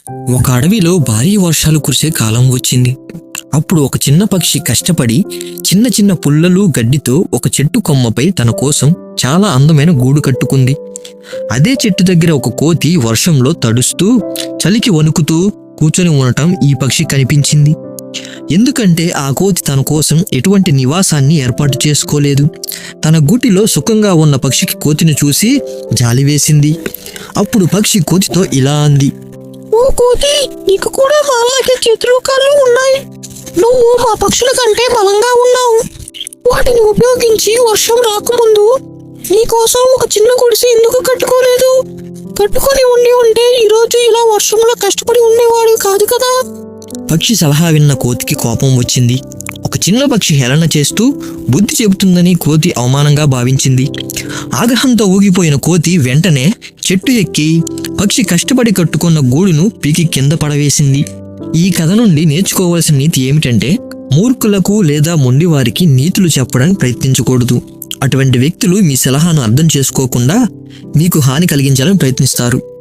ఒక అడవిలో భారీ వర్షాలు కురిసే కాలం వచ్చింది. అప్పుడు ఒక చిన్న పక్షి కష్టపడి చిన్న చిన్న పుల్లలు గడ్డితో ఒక చెట్టు కొమ్మపై తన కోసం చాలా అందమైన గూడు కట్టుకుంది. అదే చెట్టు దగ్గర ఒక కోతి వర్షంలో తడుస్తూ చలికి వణుకుతూ కూర్చొని ఉండటం ఈ పక్షి కనిపించింది. ఎందుకంటే ఆ కోతి తన కోసం ఎటువంటి నివాసాన్ని ఏర్పాటు చేసుకోలేదు. తన గూటిలో సుఖంగా ఉన్న పక్షికి కోతిని చూసి జాలి వేసింది. అప్పుడు పక్షి కోతితో ఇలా అంది, ఓ కోతి, నీకు కూడా మాలాగే చేతులు కాళ్ళు ఉన్నాయి. నువ్వు మా పక్షుల కంటే బలంగా ఉన్నావు. వాటిని ఉపయోగించి వర్షం రాకముందు నీకోసం ఒక చిన్న గుడిసె ఎందుకు కట్టుకోలేదు? కట్టుకొని ఉంటే ఈరోజు ఇలా వర్షంలో కష్టపడి ఉండేవాడు కాదు కదా. పక్షి సలహా విన్న కోతికి కోపం వచ్చింది. ఒక చిన్న పక్షి హేళన చేస్తూ బుద్ధి చెబుతుందని కోతి అవమానంగా భావించింది. ఆగ్రహంతో ఊగిపోయిన కోతి వెంటనే చెట్టు ఎక్కి పక్షి కష్టపడి కట్టుకున్న గూడును పీకి కింద పడవేసింది. ఈ కథ నుండి నేర్చుకోవాల్సిన నీతి ఏమిటంటే, మూర్ఖులకు లేదా మొండివారికి నీతులు చెప్పడానికి ప్రయత్నించకూడదు. అటువంటి వ్యక్తులు మీ సలహాను అర్థం చేసుకోకుండా మీకు హాని కలిగించాలని ప్రయత్నిస్తారు.